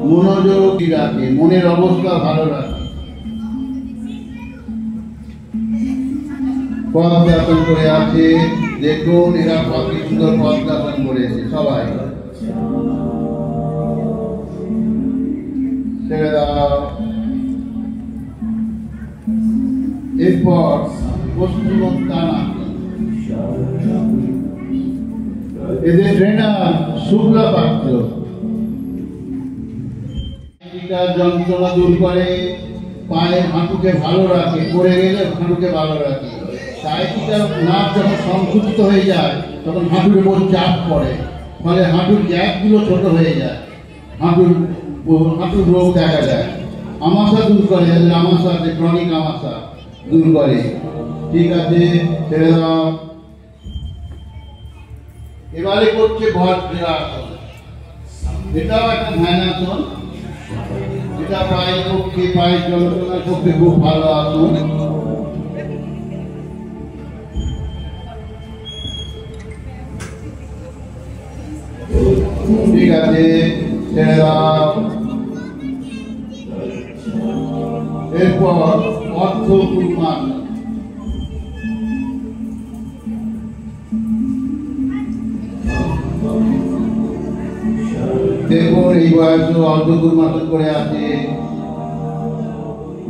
মনোযোগী রাখে, মনের অবস্থা ভালো রাখে। পদ্মাসন করে আছে, দেখুন এরা কত সুন্দর পদ্মাসন করেছে সবাই। ছেড়ে দাও। এরপর পশ্চিমোত্তানাসন। এদের ট্রেনার শুক্লা পাত্র। যন্ত্রণা দূর করে, পায়ের হাঁটুকে ভালো রাখে, পড়ে গেলে হাঁটুকে ভালো রাখে। সাইটিটা নার্ভ যখন সংকুচিত হয়ে যায় তখন হাঁটুর উপর চাপ পড়ে, ফলে হাঁটুর গ্যাপগুলো ছোট হয়ে যায়, হাঁটুর রোগ দেখা যায়। আমাশা দূর করে, আমাশা আছে ক্রনিক আমাশা দূর করে। ঠিক আছে, ছেড়ে দাও। এবারে করছে বজ্রাসন। এটাও একটা ধ্যানাসন, এটা পায়ের পক্ষে, পায়ের যন্ত্রণার পক্ষে খুব ভালো আসন। ঠিক আছে, ছেড়ে দাও। এরপর অর্ধ কুর্মাসন। দেখুন এই বয়স অর্ধ কুর্মাসন করে আছে।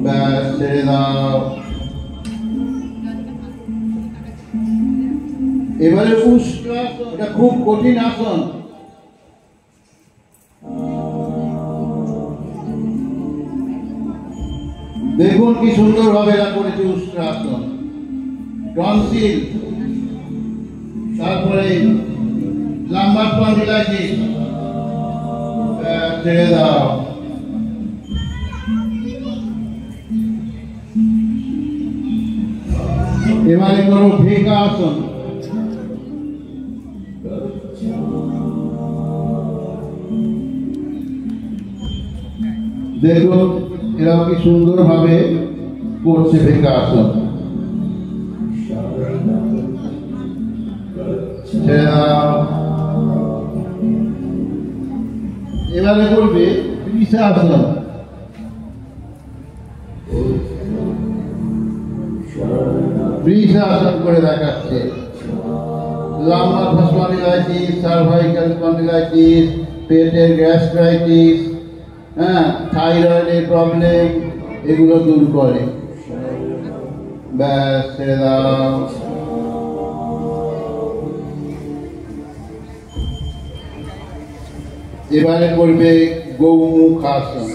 ব্যাস, ছেড়ে দাও। এবারে উষ্ট্রাসন, এটা খুব কঠিন আসন। দেখুন কি সুন্দর ভাবে এরা করেছে উষ্ট্রাসন। টনসিল, তারপরে লাম্বার স্পন্ডিলাইটিস। ছেড়ে দাও। এবারে করো ভিকাসন। দেখুন এরা কি সুন্দর ভাবে করছে ভিকাসন। এবারে করবে বৃষাসন। বৃষাসন করে দেখাচ্ছে। লাম্বার স্পন্ডিলাইটিস, সার্ভাইকাল স্পন্ডিলাইটিস, পেটের গ্যাস্ট্রাইটিস, থাইরয়েডের প্রবলেম, এগুলো দূর করে। ব্যাস, ছেড়ে দাও। এবারে করবে গৌমুখাসন।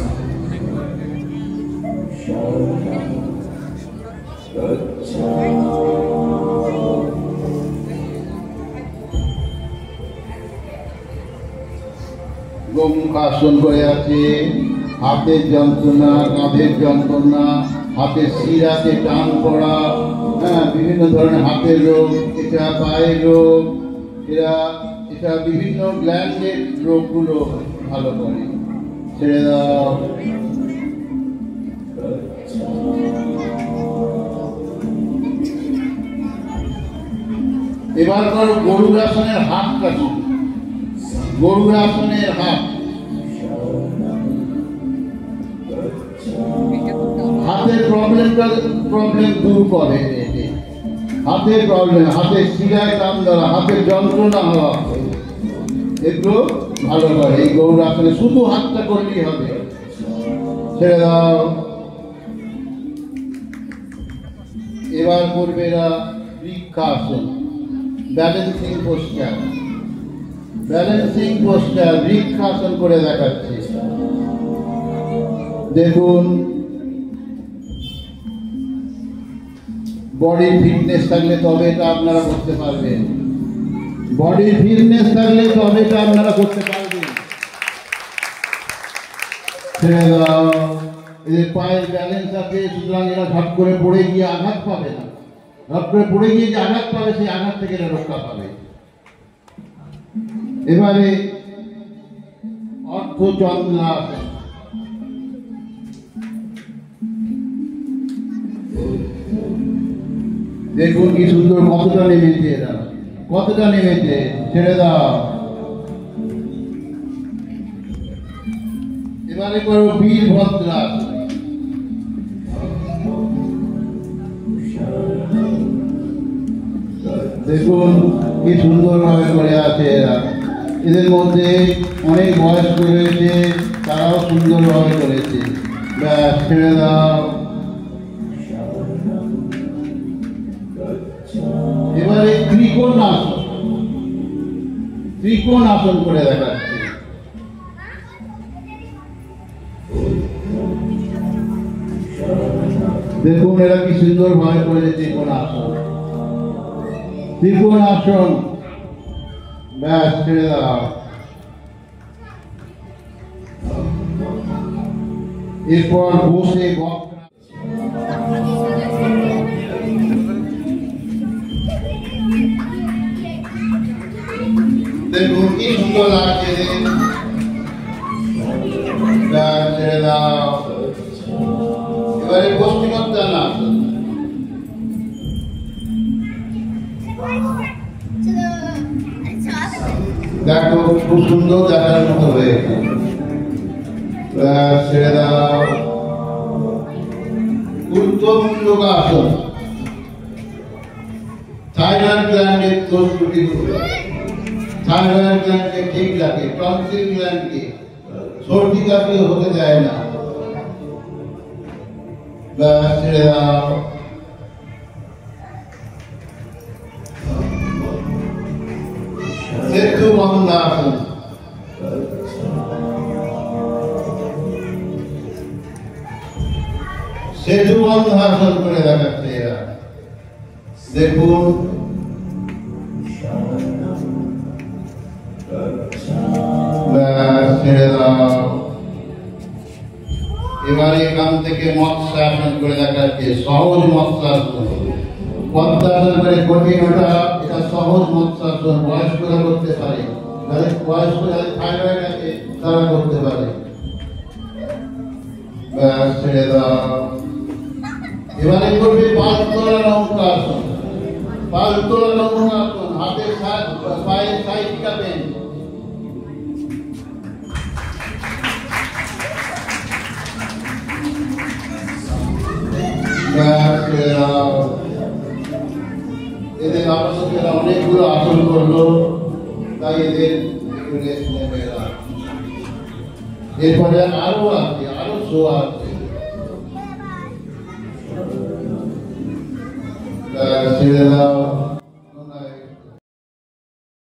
গৌমুখাসন করে আছে। হাতের যন্ত্রণা, কাঁধের যন্ত্রণা, হাতের শিরাতে টান পড়া, বিভিন্ন ধরনের হাতের রোগ, এটা পায়ের রোগ, এটা বিভিন্ন গ্ল্যান্ডের রোগগুলো ভালো করে। ছেড়ে দাও। এবার করো গরুরাসনের হাত কাটু। গরুরাসনের হাত। হাতের প্রবলেম দূর করে। হাতের প্রবলেম, হাতের শিরায় টান ধরা, হাতের যন্ত্রণা হওয়া, এগুলো ভালো করে এই গৌরাসনে। শুধু হাতটা করলেই হবে। ছেড়ে দাও। এবার করবে এরা vrikshasana, balancing poster. Balancing poster vrikshasana করে দেখাচ্ছে। দেখুন বডির ফিটনেস থাকলে তবে এটা আপনারা করতে পারবেন। বডির ফিটনেস থাকলে তবে এটা আপনারা করতে পারবেন। ছেড়ে দাও। এদের পায়ের ব্যালেন্স আছে, সুতরাং এরা ঝট করে পড়ে গিয়ে আঘাত পাবে না। ঝট করে পড়ে গিয়ে যে আঘাত পাবে সেই আঘাত থেকে এরা রক্ষা পাবে। এবারে অর্ধচন্দ্রাসন। দেখুন কি সুন্দর, কতটা নেমেছে এরা, কতটা নেমেছে। ছেড়ে দাও। এবারে করো বীরভদ্রাসন। দেখুন কি সুন্দরভাবে করে আছে এরা। এদের মধ্যে অনেক বয়স্ক রয়েছে, তারাও সুন্দরভাবে করেছে। ব্যাস, ছেড়ে দাও। এবারে ত্রিকোণ আসন, ত্রিকোণ আসন করে দেখাচ্ছে। দেখুন এরা কি সুন্দর ভাবে করেছে ত্রিকোণ আসন। ত্রিকোণ আসন, ব্যাস, ছেড়ে দাও। এরপর বসে দেখুন কি সুন্দর লাগছে। ব্যাস, ছেড়ে দাও। এবারে পশ্চিমোত্তান আসন। দেখো খুব সুন্দর দেখার মতো হয়েছে। ছেড়ে দাও। ঊর্ধ্বমুণ্ডক আসন। থাইরয়েড গ্ল্যান্ডের দোষ ত্রুটি দূর, থাইরয়েড গ্ল্যান্ডকে ঠিক রাখে, টনসিল গ্ল্যান্ডকে সর্দি কাশি হতে দেয় না। ব্যাস, ছেড়ে দাও। সেতু বন্ধাসন। সেতু বন্ধাসন করে দেখাচ্ছে এরা। দেখুন ছেড়ে দাও। এবার এখান থেকে মৎস্যাসন করে দেখাচ্ছে, সহজ মৎস্যাসন। পদ্মাসন করে কঠিন ওটা, এটা সহজ মৎস্যাসন। বয়স্করা করতে পারে, যাদের বয়স্ক, যাদের থাইরয়েড আছে তারা করতে পারে। ব্যাস, ছেড়ে দাও। এবারে করবে পালতোলা নৌকাসন। পালতোলা নৌকাসন, হাতের পায়ের সাইড কাটেন। এদের আবশ্যকেরা অনেকগুলো আসন করলো, তাই এদের এরপরে আরো আছে, আরো শো আছে। ছেড়ে দাও।